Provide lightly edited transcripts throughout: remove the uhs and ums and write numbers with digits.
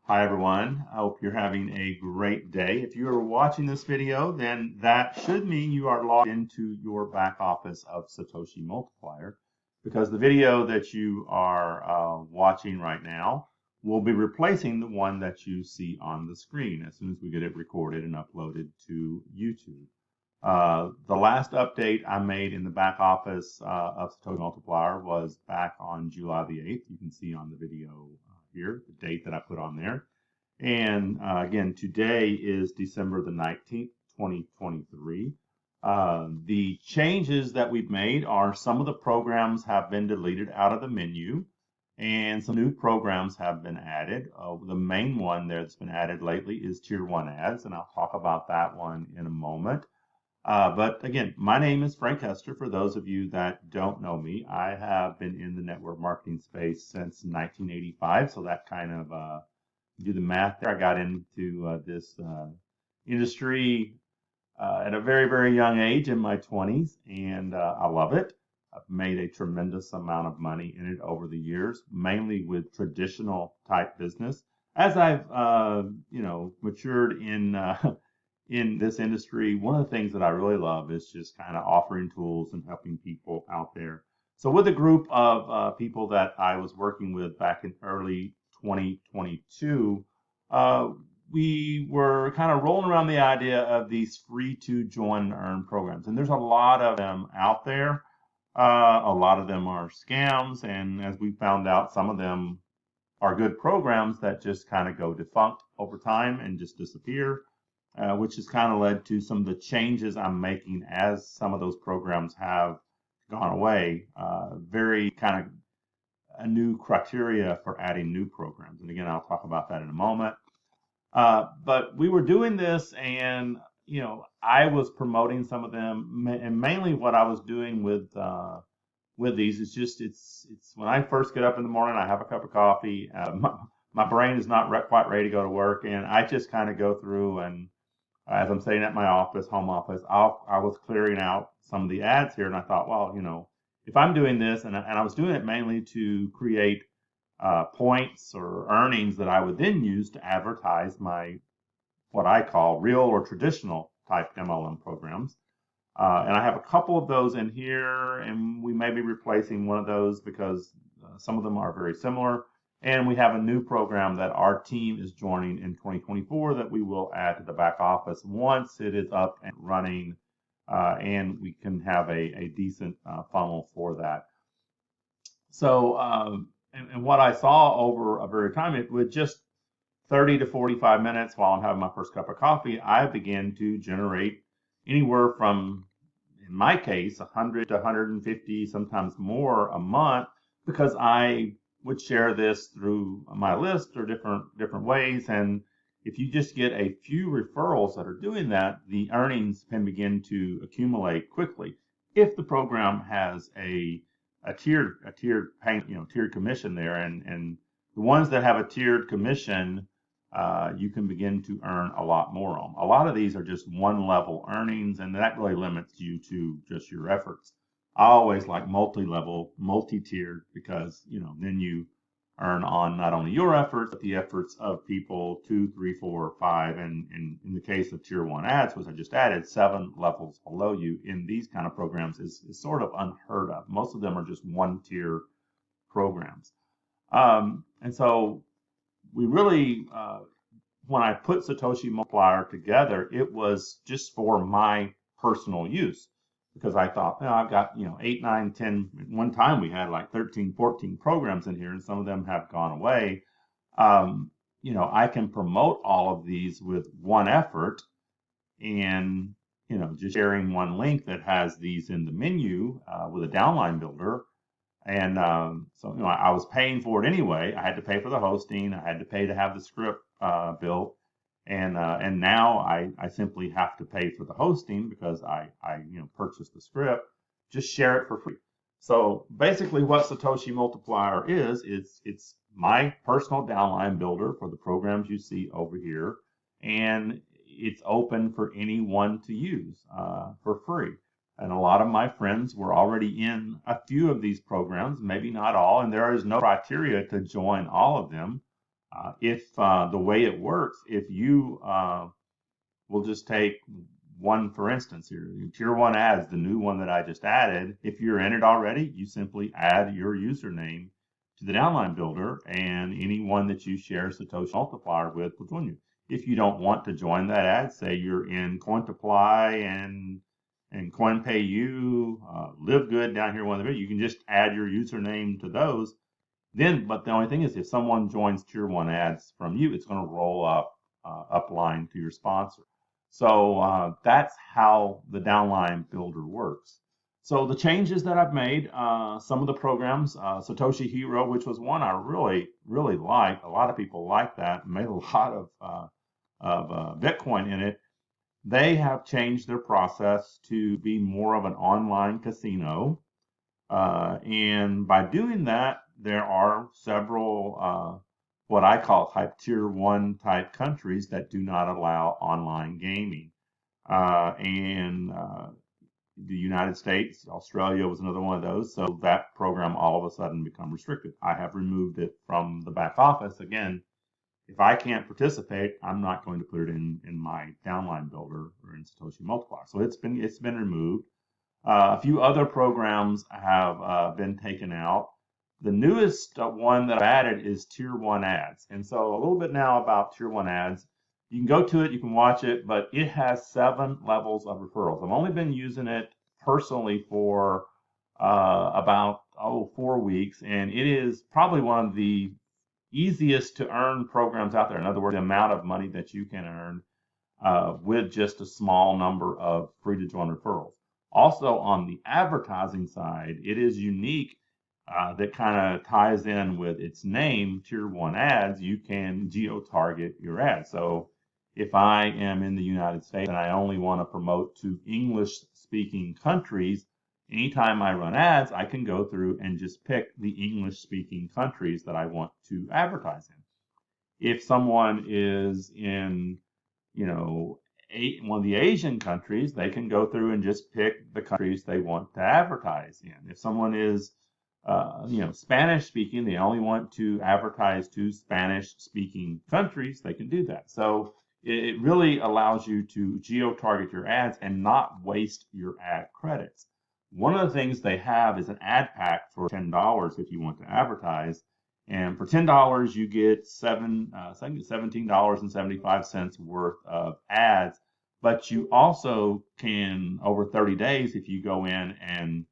Hi everyone, I hope you're having a great day. If you are watching this video, then that should mean you are logged into your back office of Satoshi Multiplier, because the video that you are watching right now will be replacing the one that you see on the screen as soon as we get it recorded and uploaded to YouTube. The last update I made in the back office of Satoshi Multiplier was back on July the 8th. You can see on the video here the date that I put on there. And again, today is December the 19th, 2023. The changes that we've made are some of the programs have been deleted out of the menu and some new programs have been added. The main one there that's been added lately is Tier 1 ads, and I'll talk about that one in a moment. But again, my name is Frank Hester. For those of you that don't know me, I have been in the network marketing space since 1985. So that kind of do the math there. I got into this industry at a very, very young age in my 20s, and I love it. I've made a tremendous amount of money in it over the years, mainly with traditional type business. As I've matured in this industry, one of the things that I really love is just kind of offering tools and helping people out there. So with a group of people that I was working with back in early 2022, we were kind of rolling around the idea of these free to join and earn programs. And there's a lot of them out there. A lot of them are scams. And as we found out, some of them are good programs that just kind of go defunct over time and just disappear. Which has kind of led to some of the changes I'm making as some of those programs have gone away. Very kind of a new criteria for adding new programs. And again, I'll talk about that in a moment. But we were doing this and, I was promoting some of them, and mainly what I was doing with these is just, it's when I first get up in the morning, I have a cup of coffee, my brain is not quite ready to go to work, and I just kind of go through and as I'm sitting at my office, home office, I was clearing out some of the ads here, and I thought, well, if I'm doing this, and I was doing it mainly to create points or earnings that I would then use to advertise my what I call real or traditional type MLM programs. And I have a couple of those in here, and we may be replacing one of those because some of them are very similar. And we have a new program that our team is joining in 2024 that we will add to the back office once it is up and running, and we can have a decent funnel for that. So, and what I saw over a period of time, it with just 30 to 45 minutes while I'm having my first cup of coffee, I began to generate anywhere from, in my case, 100 to 150, sometimes more a month, because I would share this through my list or different ways. And if you just get a few referrals that are doing that, the earnings can begin to accumulate quickly. If the program has a tiered payment, tiered commission there, and the ones that have a tiered commission, you can begin to earn a lot more on. A lot of these are just one level earnings, and that really limits you to just your efforts. I always like multi-level, multi-tiered, because then you earn on not only your efforts but the efforts of people 2, 3, 4, 5, and in the case of Tier 1 ads, which I just added, 7 levels below you in these kind of programs is sort of unheard of. Most of them are just one-tier programs, and so we really, when I put Satoshi Multiplier together, it was just for my personal use. Because I thought, I've got, 8, 9, 10, one time we had like 13, 14 programs in here, and some of them have gone away. I can promote all of these with one effort and, just sharing one link that has these in the menu with a downline builder. And so, I was paying for it anyway. I had to pay for the hosting. I had to pay to have the script built. And now I simply have to pay for the hosting because I purchased the script. Just share it for free. So basically, what Satoshi Multiplier is, it's my personal downline builder for the programs you see over here, and it's open for anyone to use for free. And a lot of my friends were already in a few of these programs, maybe not all, and there is no criteria to join all of them. If the way it works, if you we'll just take one for instance here, Tier 1 ads, the new one that I just added. If you're in it already, you simply add your username to the downline builder, and anyone that you share Satoshi Multiplier with will join you. If you don't want to join that ad, say you're in Cointoply and CoinPayU, Live Good down here, one of the videos, you can just add your username to those. But the only thing is, if someone joins Tier 1 ads from you, it's going to roll up upline to your sponsor. So that's how the downline builder works. So the changes that I've made, some of the programs, Satoshi Hero, which was one I really, really liked. A lot of people like that, made a lot of Bitcoin in it. They have changed their process to be more of an online casino. And by doing that, there are several what I call type Tier 1 type countries that do not allow online gaming. The United States, Australia was another one of those. So that program all of a sudden become restricted. I have removed it from the back office. Again, if I can't participate, I'm not going to put it in my downline builder or in Satoshi Multiplier. So it's been removed. A few other programs have been taken out. The newest one that I've added is Tier 1 ads. And so a little bit now about Tier 1 ads. You can go to it, you can watch it, but it has 7 levels of referrals. I've only been using it personally for about 4 weeks, and it is probably one of the easiest to earn programs out there. In other words, the amount of money that you can earn with just a small number of free to join referrals. Also, on the advertising side, it is unique. That kind of ties in with its name, Tier 1 ads. You can geo-target your ads. So if I am in the United States and I only want to promote to English-speaking countries, anytime I run ads, I can go through and just pick the English-speaking countries that I want to advertise in. If someone is in, one of the Asian countries, they can go through and just pick the countries they want to advertise in. If someone is Spanish speaking, they only want to advertise to Spanish speaking countries, they can do that. So it really allows you to geo-target your ads and not waste your ad credits. One of the things they have is an ad pack for $10 if you want to advertise. And for $10, you get $17.75 worth of ads. But you also can, over 30 days, if you go in and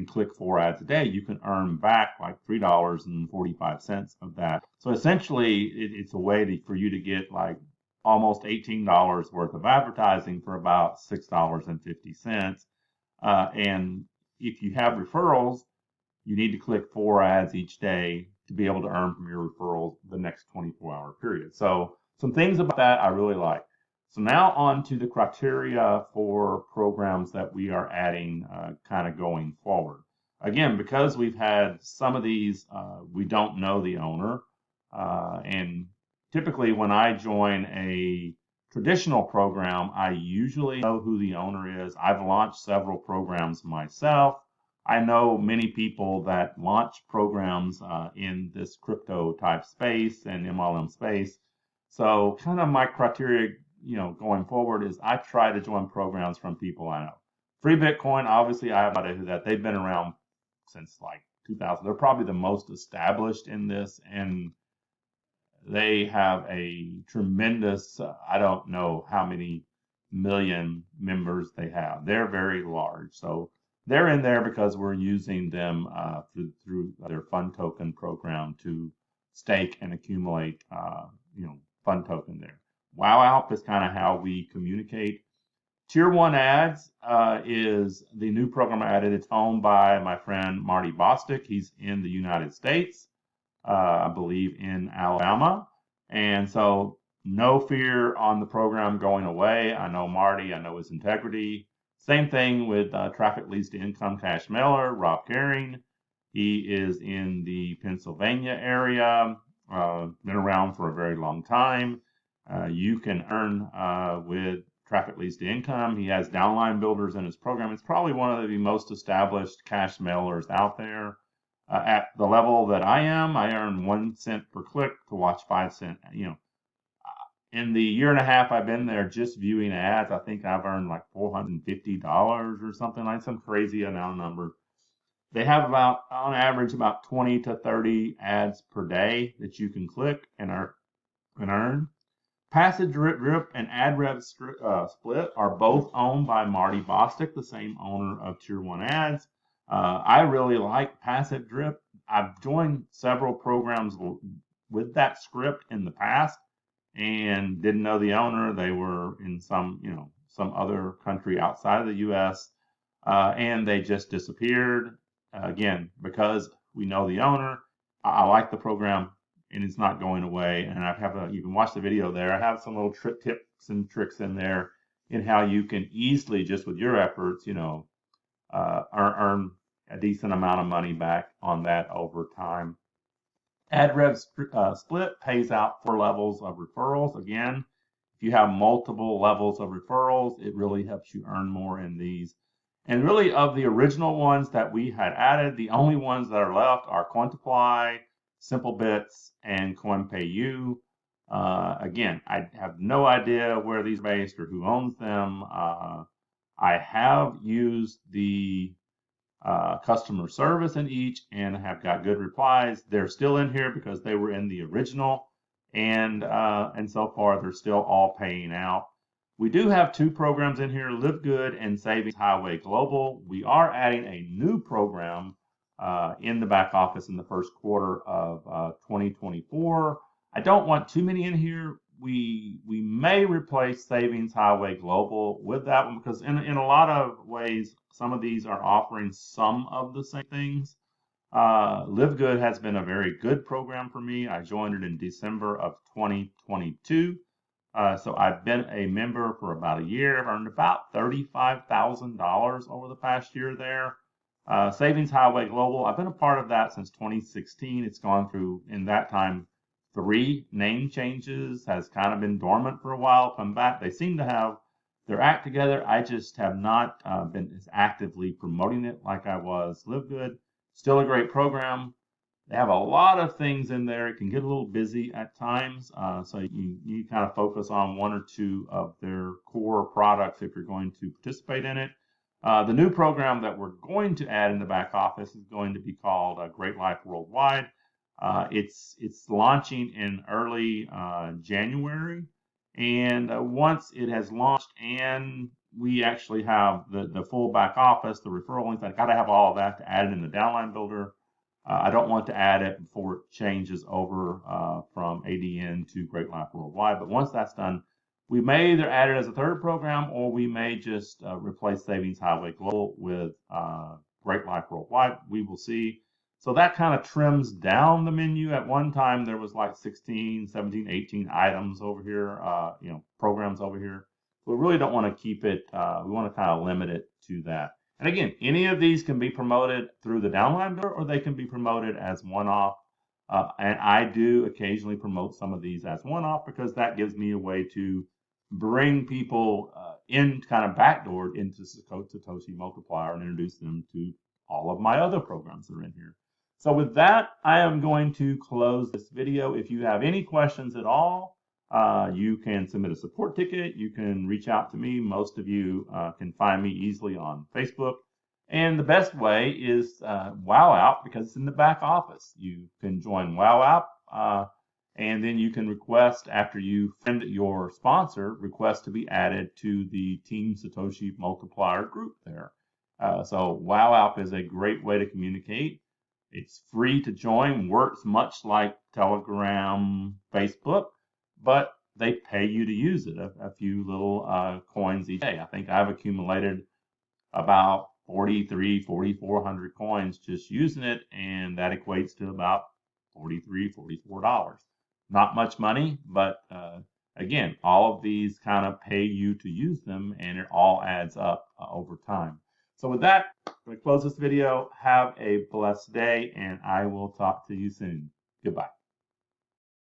click 4 ads a day, you can earn back like $3.45 of that. So essentially, it's a way for you to get like almost $18 worth of advertising for about $6.50. And if you have referrals, you need to click 4 ads each day to be able to earn from your referrals the next 24-hour period. So some things about that I really like. So now on to the criteria for programs that we are adding kind of going forward. Again, because we've had some of these, we don't know the owner. And typically when I join a traditional program, I usually know who the owner is. I've launched several programs myself. I know many people that launch programs in this crypto type space and MLM space. So kind of my criteria, going forward is I try to join programs from people I know. Free Bitcoin, obviously I have no idea who that. They've been around since like 2000. They're probably the most established in this, and they have a tremendous, I don't know how many million members they have. They're very large. So they're in there because we're using them through their fund token program to stake and accumulate, fund token there. Wow Alp is kind of how we communicate. Tier 1 ads is the new program I added. It's owned by my friend Marty Bostic. He's in the United States, I believe in Alabama. And so no fear on the program going away. I know Marty, I know his integrity. Same thing with Traffic Leads to Income Cash Mailer, Rob Gehring. He is in the Pennsylvania area, been around for a very long time. You can earn with Traffic Leads to Income. He has downline builders in his program. It's probably one of the most established cash mailers out there. At the level that I am, I earn 1 cent per click to watch 5 cent. In the year and a half I've been there just viewing ads, I think I've earned like $450 or something, like some crazy amount number. They have about, on average, about 20 to 30 ads per day that you can click and earn. Passive Drip and AdRev Split are both owned by Marty Bostic, the same owner of Tier 1 Ads. I really like Passive Drip. I've joined several programs with that script in the past and didn't know the owner. They were in some other country outside of the U.S. And they just disappeared. Again, because we know the owner. I like the program, and it's not going away. And I have you can watch the video there. I have some little tips and tricks in there in how you can easily, just with your efforts, earn a decent amount of money back on that over time. AdRev Split pays out 4 levels of referrals. Again, if you have multiple levels of referrals, it really helps you earn more in these. And really, of the original ones that we had added, the only ones that are left are Quantify, SimpleBits, and CoinPayU. Again, I have no idea where these are based or who owns them. I have used the customer service in each and have got good replies. They're still in here because they were in the original, and so far they're still all paying out. We do have 2 programs in here, Live Good and Savings Highway Global. We are adding a new program in the back office in the first quarter of 2024. I don't want too many in here. We may replace Savings Highway Global with that one because in a lot of ways, some of these are offering some of the same things. Live Good has been a very good program for me. I joined it in December of 2022. So I've been a member for about a year. I've earned about $35,000 over the past year there. Savings Highway Global, I've been a part of that since 2016. It's gone through, in that time, 3 name changes, has kind of been dormant for a while, come back. They seem to have their act together. I just have not been as actively promoting it like I was. Live Good, still a great program. They have a lot of things in there. It can get a little busy at times, so you kind of focus on 1 or 2 of their core products if you're going to participate in it. The new program that we're going to add in the back office is going to be called Great Life Worldwide. It's launching in early January, and once it has launched and we actually have the full back office, the referral links, I got to have all of that to add it in the downline builder. I don't want to add it before it changes over from ADN to Great Life Worldwide. But once that's done, we may either add it as a 3rd program, or we may just replace Savings Highway Global with Great Life Worldwide. We will see. So that kind of trims down the menu. At one time, there was like 16, 17, 18 items over here, programs over here. We really don't want to keep it. We want to kind of limit it to that. And again, any of these can be promoted through the downline builder, or they can be promoted as one-off. And I do occasionally promote some of these as one-off because that gives me a way to bring people in kind of backdoor into Satoshi Multiplier and introduce them to all of my other programs that are in here. So with that, I am going to close this video. If you have any questions at all, you can submit a support ticket. You can reach out to me. Most of you can find me easily on Facebook. And the best way is Wow App, because it's in the back office. You can join Wow App, and then you can request, after you friend your sponsor, request to be added to the Team Satoshi Multiplier group there. So Wow App is a great way to communicate. It's free to join, works much like Telegram, Facebook, but they pay you to use it, a few little coins each day. I think I've accumulated about 4,400 coins just using it, and that equates to about $44. Not much money, but again, all of these kind of pay you to use them, and it all adds up over time. So with that, I'm going to close this video. Have a blessed day, and I will talk to you soon. Goodbye.